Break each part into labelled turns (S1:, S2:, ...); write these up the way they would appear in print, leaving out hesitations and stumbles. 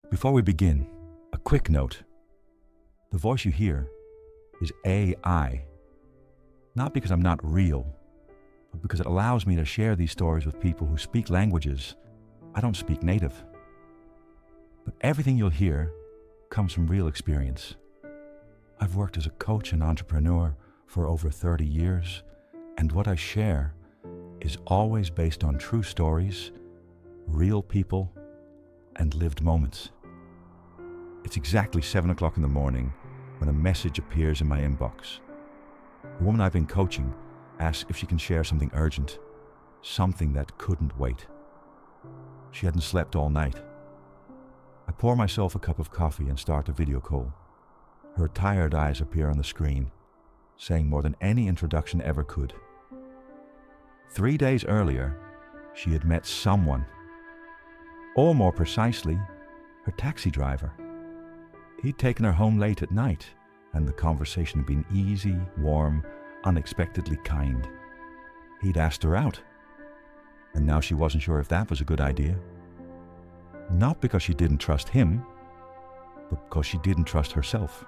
S1: Before we begin, a quick note. The voice you hear is AI. Not because I'm not real, but because it allows me to share these stories with people who speak languages I don't speak native. But everything you'll hear comes from real experience. I've worked as a coach and entrepreneur for over 30 years, and what I share is always based on true stories, real people, and lived moments. It's exactly 7 o'clock in the morning when a message appears in my inbox. A woman I've been coaching asks if she can share something urgent, something that couldn't wait. She hadn't slept all night. I pour myself a cup of coffee and start the video call. Her tired eyes appear on the screen, saying more than any introduction ever could. 3 days earlier, she had met someone, or more precisely, her taxi driver. He'd taken her home late at night, and the conversation had been easy, warm, unexpectedly kind. He'd asked her out, and now she wasn't sure if that was a good idea. Not because she didn't trust him, but because she didn't trust herself.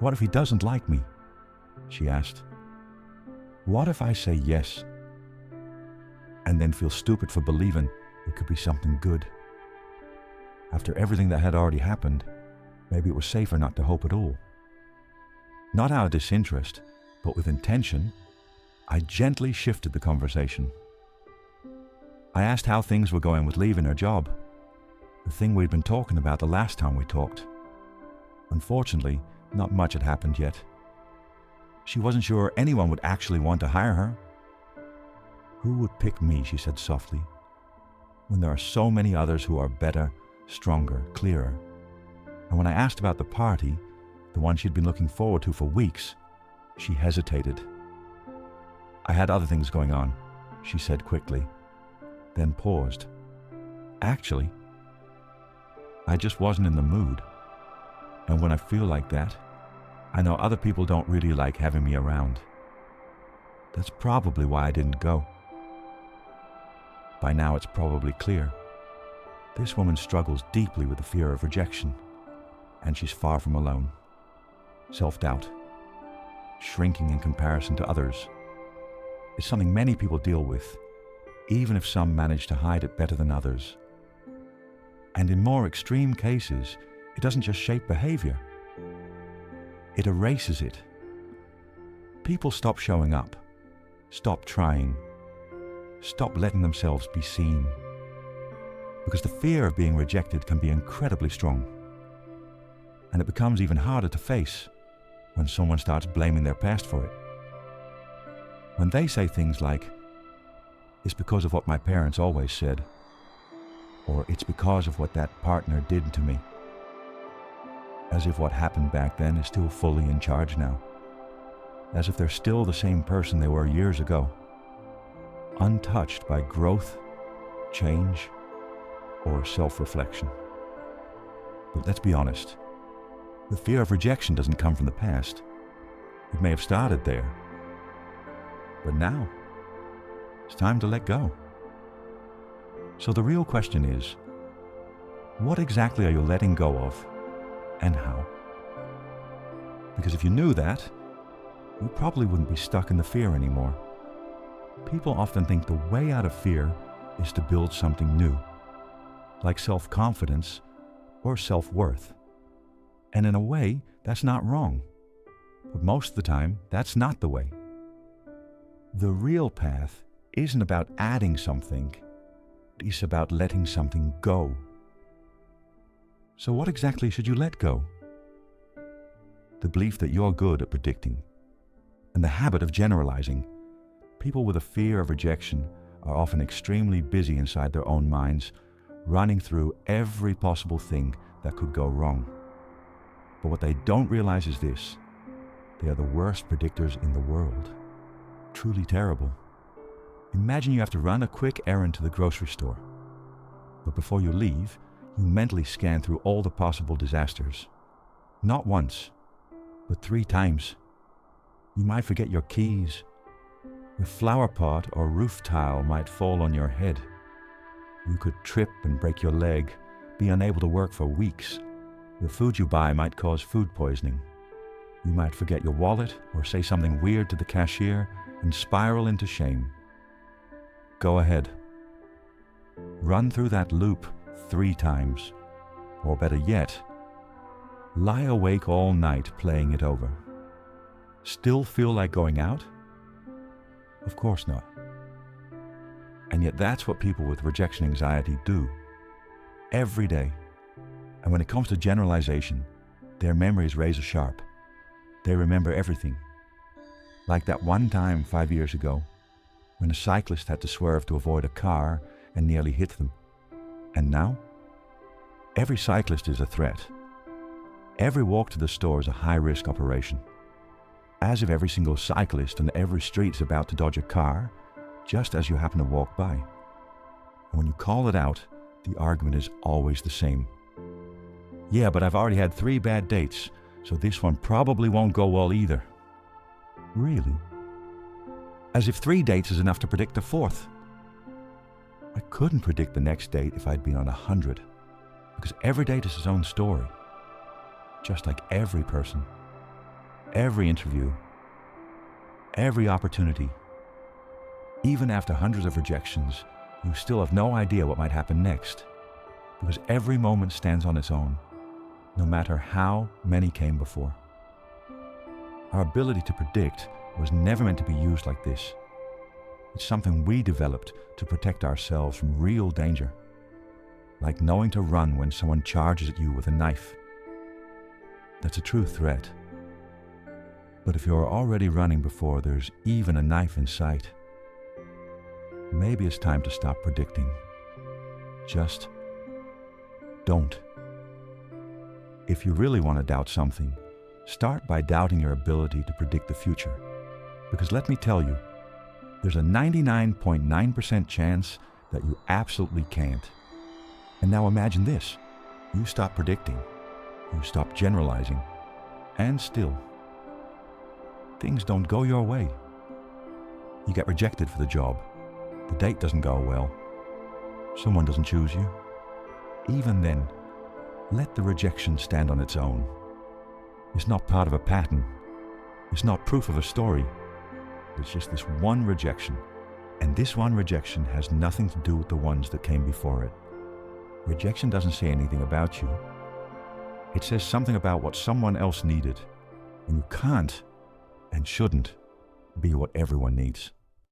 S1: What if he doesn't like me? She asked. What if I say yes, and then feel stupid for believing it could be something good? After everything that had already happened, maybe it was safer not to hope at all. Not out of disinterest, but with intention, I gently shifted the conversation. I asked how things were going with leaving her job, the thing we'd been talking about the last time we talked. Unfortunately, not much had happened yet. She wasn't sure anyone would actually want to hire her. Who would pick me, she said softly, when there are so many others who are better, stronger, clearer. And when I asked about the party, the one she'd been looking forward to for weeks, she hesitated. I had other things going on, she said quickly, then paused. Actually, I just wasn't in the mood. And when I feel like that, I know other people don't really like having me around. That's probably why I didn't go. By now it's probably clear. This woman struggles deeply with the fear of rejection, and she's far from alone. Self-doubt, shrinking in comparison to others, is something many people deal with, even if some manage to hide it better than others. And in more extreme cases, it doesn't just shape behavior, it erases it. People stop showing up, stop trying, stop letting themselves be seen. Because the fear of being rejected can be incredibly strong. And it becomes even harder to face when someone starts blaming their past for it. When they say things like, "It's because of what my parents always said," or "It's because of what that partner did to me." As if what happened back then is still fully in charge now. As if they're still the same person they were years ago, untouched by growth, change, or self-reflection. But let's be honest, the fear of rejection doesn't come from the past. It may have started there, but now it's time to let go. So the real question is, what exactly are you letting go of, and how? Because if you knew that, you probably wouldn't be stuck in the fear anymore. People often think the way out of fear is to build something new, like self-confidence or self-worth. And in a way, that's not wrong. But most of the time, that's not the way. The real path isn't about adding something, it's about letting something go. So what exactly should you let go? The belief that you're good at predicting, and the habit of generalizing. People with a fear of rejection are often extremely busy inside their own minds, running through every possible thing that could go wrong. But what they don't realize is this: they are the worst predictors in the world. Truly terrible. Imagine you have to run a quick errand to the grocery store. But before you leave, you mentally scan through all the possible disasters. Not once, but 3 times. You might forget your keys. A flower pot or roof tile might fall on your head. You could trip and break your leg be unable to work for weeks. The food you buy might cause food poisoning. You might forget your wallet or say something weird to the cashier and spiral into shame. Go ahead. Run through that loop 3 times. Or better yet, lie awake all night playing it over. Still feel like going out? Of course not. And yet that's what people with rejection anxiety do. Every day. And when it comes to generalization, their memory is razor sharp. They remember everything. Like that one time 5 years ago, when a cyclist had to swerve to avoid a car and nearly hit them. And now? Every cyclist is a threat. Every walk to the store is a high-risk operation. As if every single cyclist on every street is about to dodge a car, just as you happen to walk by. And when you call it out, the argument is always the same. Yeah, but I've already had 3 bad dates, so this one probably won't go well either. Really? As if 3 dates is enough to predict a 4th. I couldn't predict the next date if I'd been on 100, because every date is its own story. Just like every person, every interview, every opportunity. Even after hundreds of rejections, you still have no idea what might happen next, because every moment stands on its own, no matter how many came before. Our ability to predict was never meant to be used like this. It's something we developed to protect ourselves from real danger, like knowing to run when someone charges at you with a knife. That's a true threat. But if you're already running before there's even a knife in sight, maybe it's time to stop predicting. Just don't. If you really want to doubt something, start by doubting your ability to predict the future. Because let me tell you, there's a 99.9% chance that you absolutely can't. And now imagine this. You stop predicting. You stop generalizing. And still, things don't go your way. You get rejected for the job. The date doesn't go well. Someone doesn't choose you. Even then, let the rejection stand on its own. It's not part of a pattern. It's not proof of a story. It's just this one rejection. And this one rejection has nothing to do with the ones that came before it. Rejection doesn't say anything about you. It says something about what someone else needed. And you can't and shouldn't be what everyone needs.